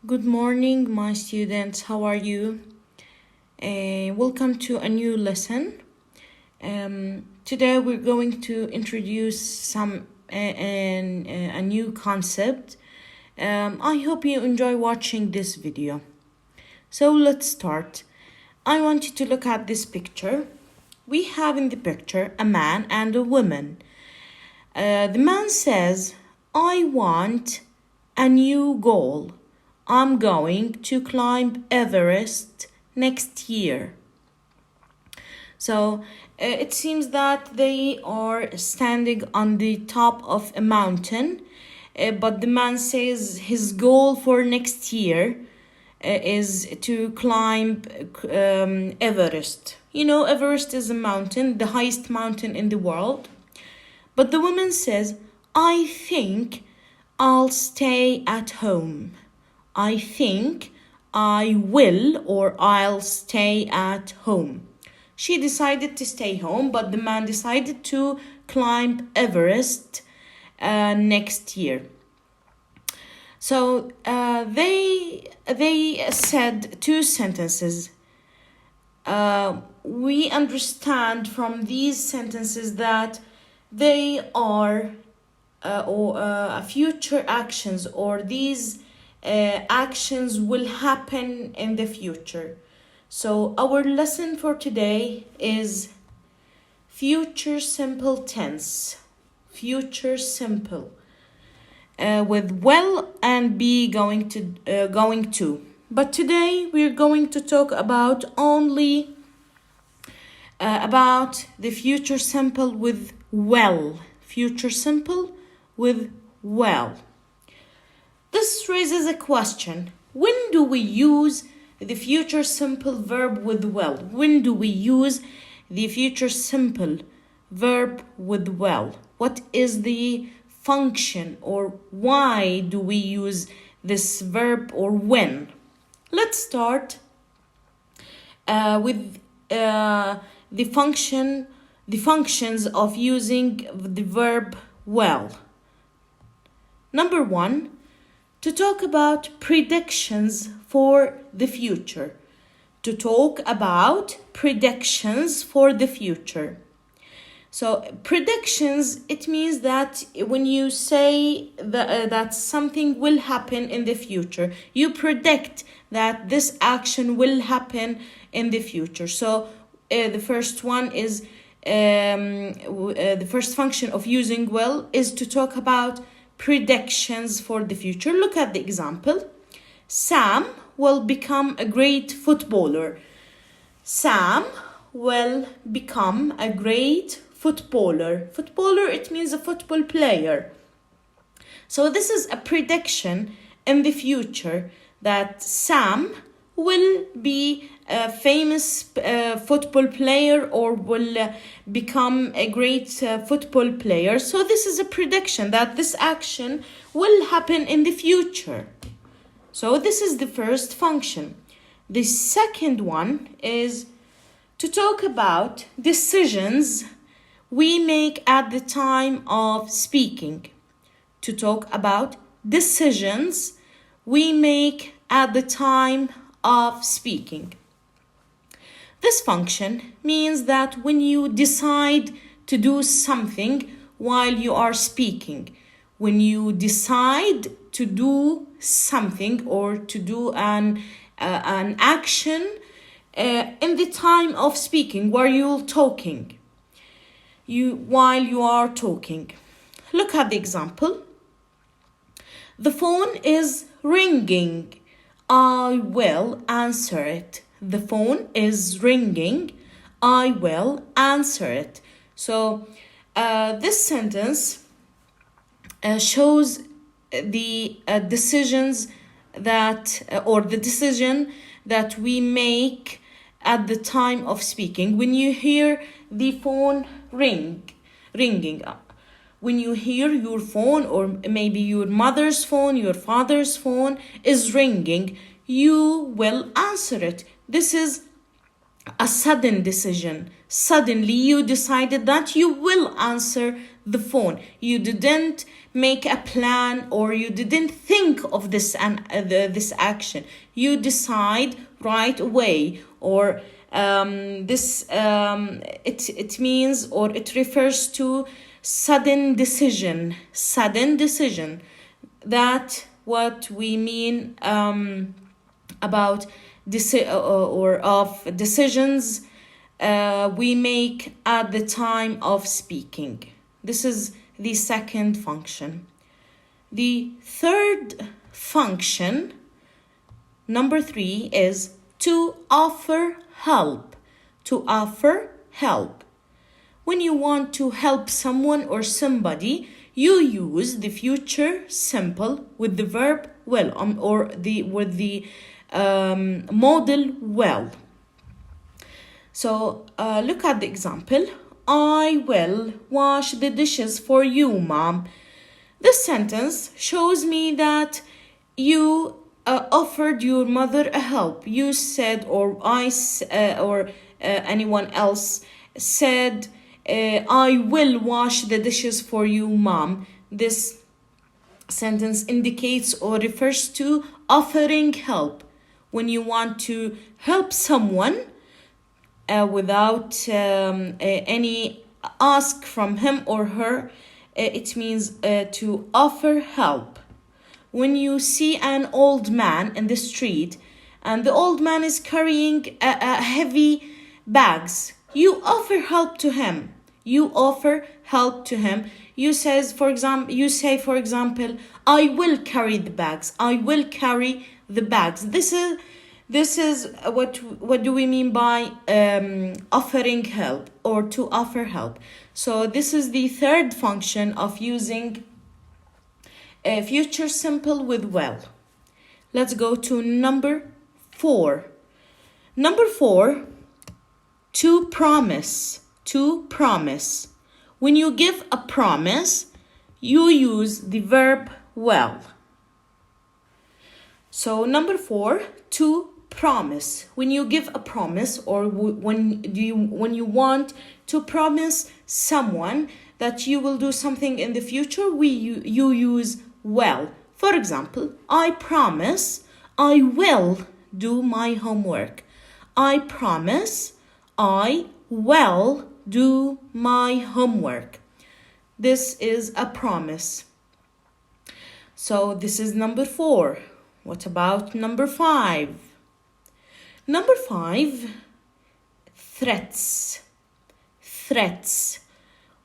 Good morning, my students. How are you? Welcome to a new lesson. Today we're going to introduce a new concept. I hope you enjoy watching this video. So let's start. I want you to look at this picture. We have in the picture a man and a woman. The man says, I want a new goal. I'm going to climb Everest next year. So it seems that they are standing on the top of a mountain, but the man says his goal for next year is to climb Everest. You know, Everest is a mountain, the highest mountain in the world. But the woman says, I think I'll stay at home. I think I will or I'll stay at home. She decided to stay home, but the man decided to climb Everest next year. So they said two sentences. We understand from these sentences that they are future actions, or these actions will happen in the future. So our lesson for today is future simple tense. Future simple with will and be going to. But today we're going to talk about only about the future simple with well. Future simple with well. This raises a question. When do we use the future simple verb with well? When do we use the future simple verb with well? What is the function, or why do we use this verb, or when? Let's start with the functions of using the verb well. Number 1, to talk about predictions for the future. To talk about predictions for the future. So predictions, it means that when you say that something will happen in the future, you predict that this action will happen in the future. So the first one is the first function of using will is to talk about predictions for the future. Look at the example. Sam will become a great footballer. Sam will become a great footballer. Footballer, it means a football player. So this is a prediction in the future that Sam will be a famous football player, or will become a great football player. So this is a prediction that this action will happen in the future. So this is the first function. The second one is to talk about decisions we make at the time of speaking. To talk about decisions we make at the time of speaking. This function means that when you decide to do something while you are speaking, when you decide to do something or to do an action in the time of speaking, while you are talking. Look at the example. The phone is ringing. I will answer it. The phone is ringing. I will answer it. So this sentence shows the decisions that or the decision that we make at the time of speaking. When you hear the phone ringing, when you hear your phone, or maybe your mother's phone, your father's phone is ringing, you will answer it. This is a sudden decision. Suddenly you decided that you will answer the phone. You didn't make a plan, or you didn't think of this and this action. You decide right away, or it means, or it refers to sudden decision. That what we mean about of decisions we make at the time of speaking. This is the second function. The third function, number 3, is to offer help. To offer help. When you want to help someone or somebody, you use the future simple with the verb will, with the modal well. So look at the example. I will wash the dishes for you, Mom. This sentence shows me that you offered your mother a help. You said, or anyone else said, I will wash the dishes for you, Mom. This sentence indicates or refers to offering help. When you want to help someone without any ask from him or her, it means to offer help. When you see an old man in the street and the old man is carrying heavy bags, you offer help to him. You offer help to him. You say, for example, I will carry the bags. I will carry the bags. This is what do we mean by offering help, or to offer help. So this is the third function of using future simple with will. Let's go to number 4. Number 4, to promise. To promise. When you give a promise, you use the verb will. So number 4, to promise. When you give a promise, or when you want to promise someone that you will do something in the future, you use will. For example, I promise I will do my homework. I promise I will do my homework. This is a promise. So this is number 4. What about number 5? Number 5, threats. Threats.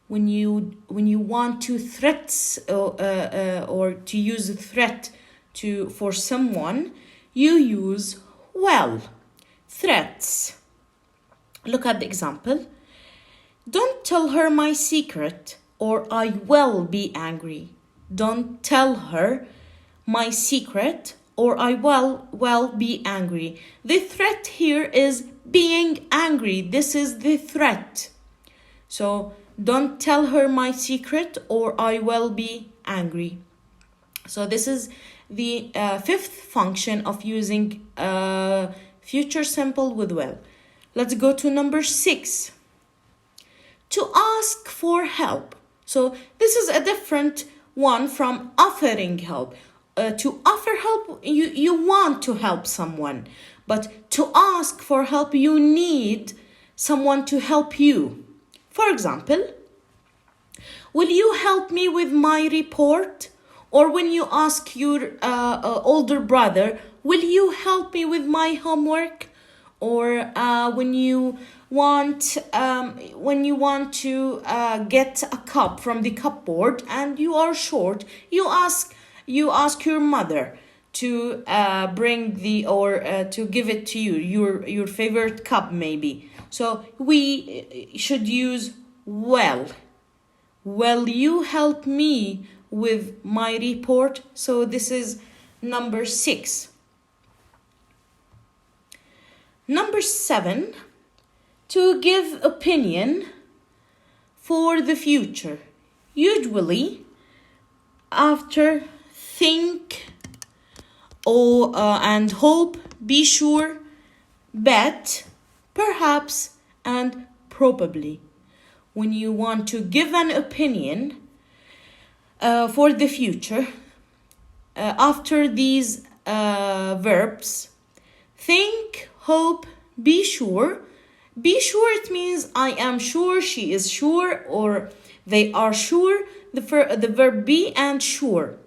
When you want to threats or to use a threat for someone, you use will. Threats. Look at the example. Don't tell her my secret, or I will be angry. Don't tell her my secret, or I will be angry. The threat here is being angry. This is the threat. So don't tell her my secret, or I will be angry. So this is the fifth function of using future simple with will. Let's go to number 6. To ask for help. So this is a different one from offering help. To offer help, you want to help someone. But to ask for help, you need someone to help you. For example, will you help me with my report? Or when you ask your older brother, will you help me with my homework? Or when you want to get a cup from the cupboard and you are short, you ask your mother to bring to give it to you, your favorite cup maybe. So we should use will. Will you help me with my report? So this is number 6. Number 7, to give opinion for the future. Usually, after think and hope, be sure, bet, perhaps, and probably. when you want to give an opinion for the future, after these verbs, think, hope, be sure. Be sure, it means I am sure, she is sure, or they are sure. The verb be and sure.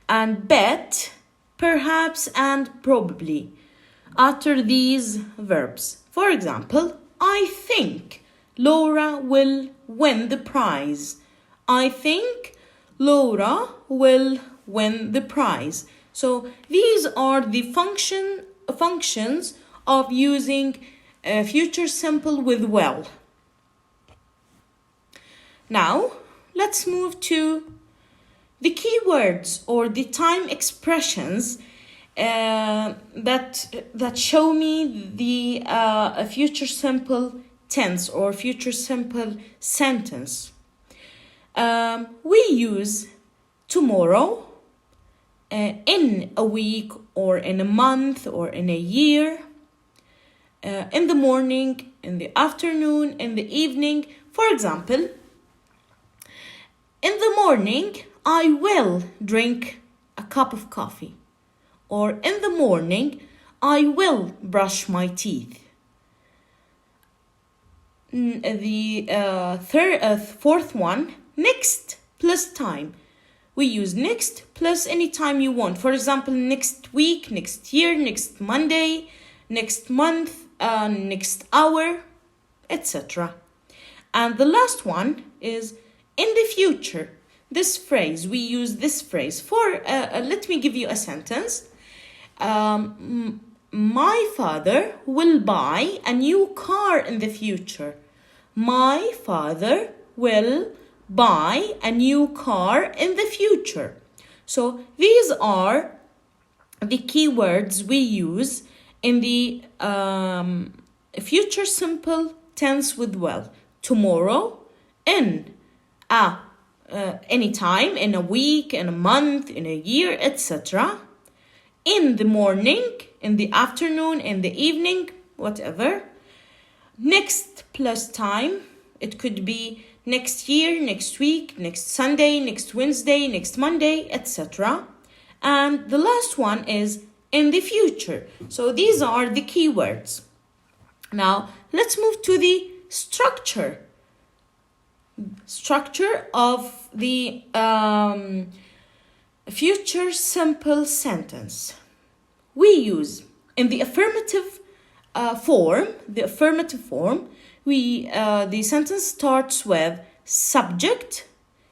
And bet, perhaps, and probably. After these verbs. For example, I think Laura will win the prize. I think Laura will win the prize. So these are the functions of using future simple with well. Now, let's move to the keywords or the time expressions that show me the future simple tense or future simple sentence. We use tomorrow, in a week or in a month or in a year, in the morning, in the afternoon, in the evening. For example, in the morning, I will drink a cup of coffee. Or in the morning, I will brush my teeth. The fourth one, next plus time. We use next plus any time you want. For example, next week, next year, next Monday, next month, next hour, etc. And the last one is in the future. This phrase, we use this phrase for, let me give you a sentence. My father will buy a new car in the future. My father will buy a new car in the future. So these are the keywords we use in the future simple tense with well. Tomorrow, in any time, in a week, in a month, in a year, etc. In the morning, in the afternoon, in the evening, whatever. Next plus time, it could be next year, next week, next Sunday, next Wednesday, next Monday, etc. And the last one is in the future. So these are the keywords. Now, let's move to the structure of the future simple sentence. We use in the affirmative form, the sentence starts with subject.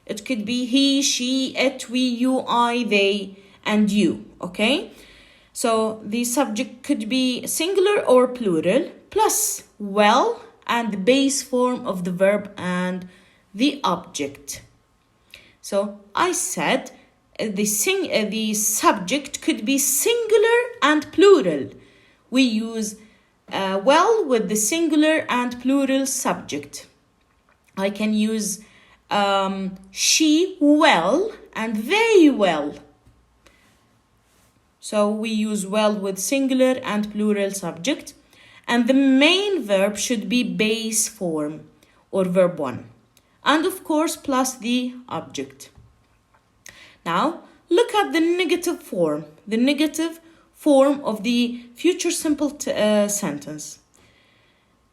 It could be he, she, it, we, you, I, they, and you. Okay? So the subject could be singular or plural, plus well and the base form of the verb and the object. So I said the subject could be singular and plural. We use well with the singular and plural subject. I can use she well and they well. So we use well with singular and plural subject. And the main verb should be base form or verb 1. And of course, plus the object. Now, look at the negative form. The negative form of the future simple sentence.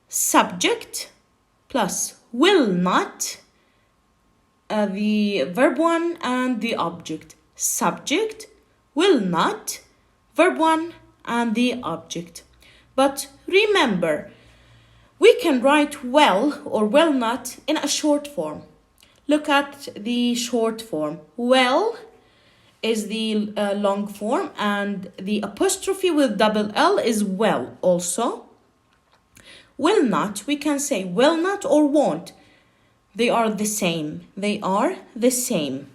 Subject plus will not, the verb 1 and the object. Subject, will not, verb 1 and the object. But remember, we can write well or will not in a short form. Look at the short form. Well is the long form, and the apostrophe with double L is well also. Will not, we can say will not or won't. They are the same. They are the same.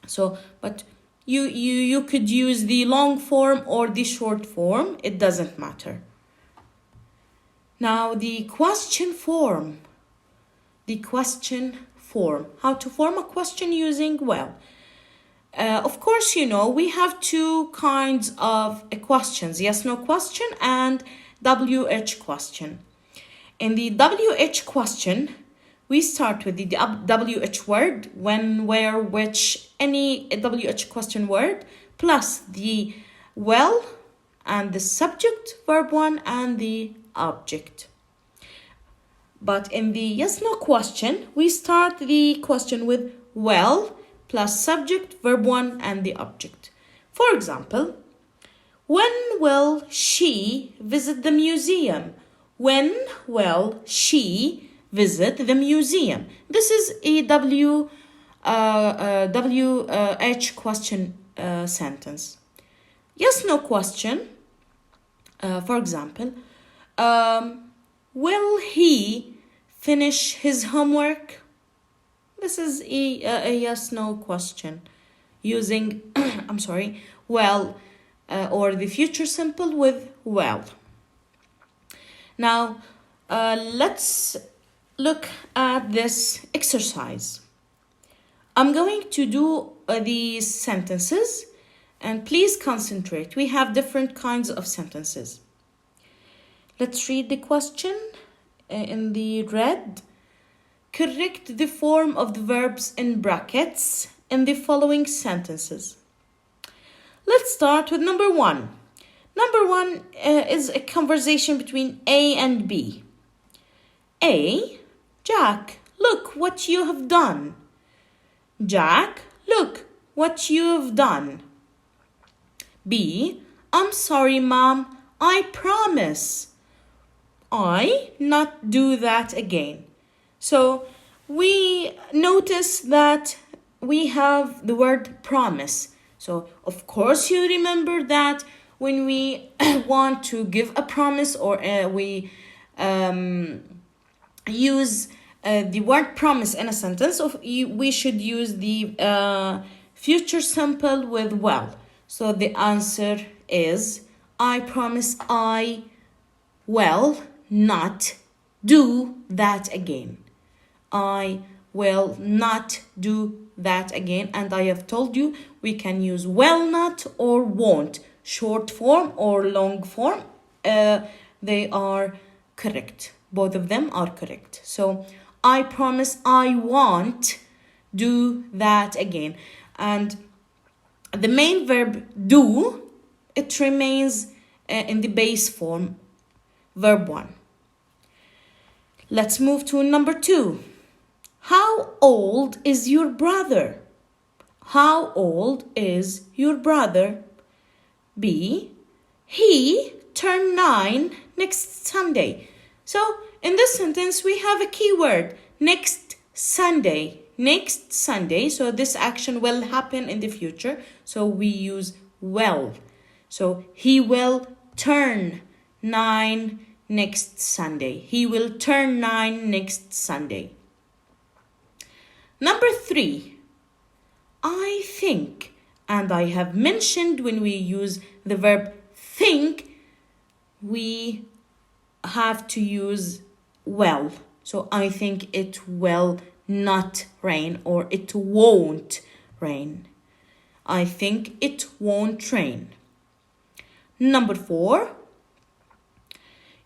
So, but you could use the long form or the short form. It doesn't matter. Now, the question form. The question form. How to form a question using well. Of course, you know, we have two kinds of questions. Yes, no question and WH question. In the WH question, we start with the WH word, when, where, which, any WH question word, plus the well and the subject, verb 1, and the object. But in the yes-no question, we start the question with well plus subject, verb 1, and the object. For example, when will she visit the museum? When will she visit the museum? This is a WH question sentence. Yes-no question, for example, will he finish his homework? This is a yes-no question using, well, or the future simple with well. Now, let's look at this exercise. I'm going to do these sentences, and please concentrate. We have different kinds of sentences. Let's read the question in the red. Correct the form of the verbs in brackets in the following sentences. Let's start with number 1. Number 1 is a conversation between A and B. A, Jack, look what you have done. Jack, look what you have done. B, I'm sorry, Mom, I promise. I not do that again. So we notice that we have the word promise. So of course you remember that when we want to give a promise, or we use the word promise in a sentence, we should use the future simple with well. So the answer is, I promise I will not do that again. I will not do that again. And I have told you we can use will not or won't, short form or long form. They are correct. Both of them are correct. So I promise I won't do that again. And the main verb do, it remains in the base form, verb 1. Let's move to number 2. How old is your brother? How old is your brother? B, he turned 9 next Sunday. So in this sentence, we have a keyword, next Sunday. Next Sunday. So this action will happen in the future. So we use will. So he will turn 9 next Sunday. He will turn 9 next Sunday. Number 3. I think, and I have mentioned when we use the verb think, we have to use will. So I think it will not rain, or it won't rain. I think it won't rain. Number 4.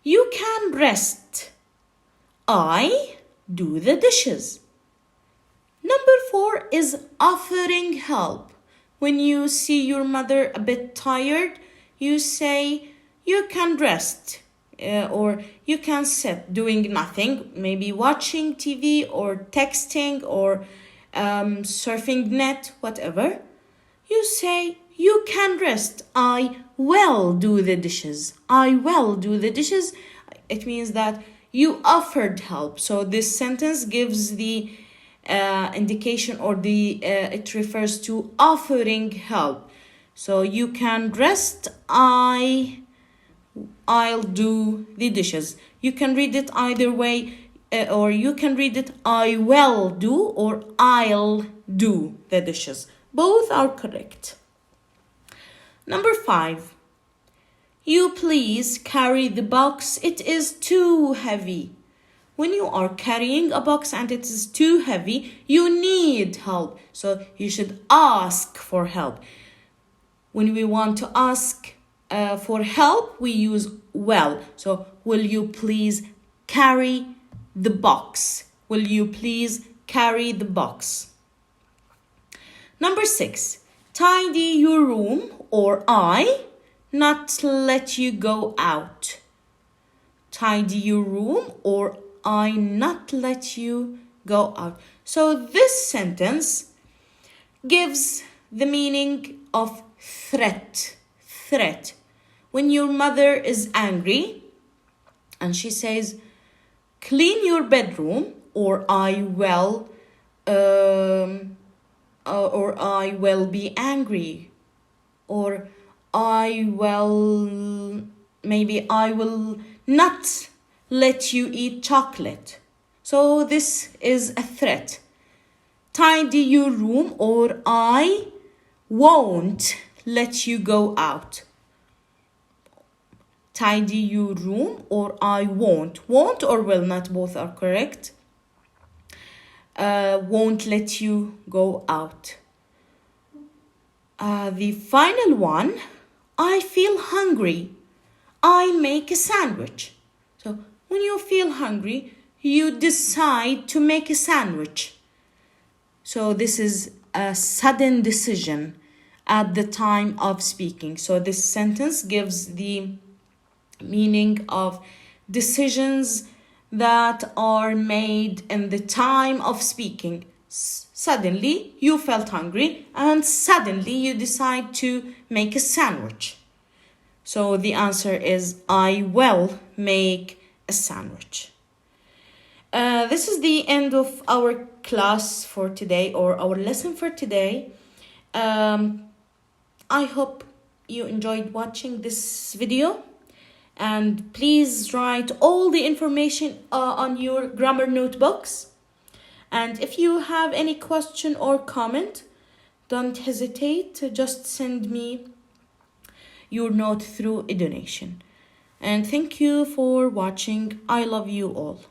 You can rest. I do the dishes. Number 4 is offering help. When you see your mother a bit tired, you say, you can rest. Or you can sit doing nothing, maybe watching TV or texting or surfing net, whatever. You say, you can rest. I will do the dishes. I will do the dishes. It means that you offered help. So this sentence gives the indication, or it refers to offering help. So you can rest. I'll do the dishes. You can read it either way, or you can read it I will do or I'll do the dishes. Both are correct. Number 5. You please carry the box. It is too heavy. When you are carrying a box and it is too heavy, you need help. So you should ask for help. When we want to ask for help, we use will. So will you please carry the box? Will you please carry the box? Number 6. Tidy your room, or I not let you go out. Tidy your room, or I not let you go out. So this sentence gives the meaning of threat. Threat. When your mother is angry and she says, clean your bedroom, or I will be angry, or I will not let you eat chocolate. So this is a threat. Tidy your room, or I won't let you go out. Tidy your room, or I won't. Won't or will not, both are correct. Won't let you go out. The final one, I feel hungry. I make a sandwich. So when you feel hungry, you decide to make a sandwich. So this is a sudden decision at the time of speaking. So this sentence gives the meaning of decisions that are made in the time of speaking. Suddenly you felt hungry and suddenly you decide to make a sandwich. So the answer is I will make a sandwich. This is the end of our class for today, or our lesson for today. I hope you enjoyed watching this video. And please write all the information on your grammar notebooks. And if you have any question or comment, don't hesitate to just send me your note through a donation. And thank you for watching. I love you all.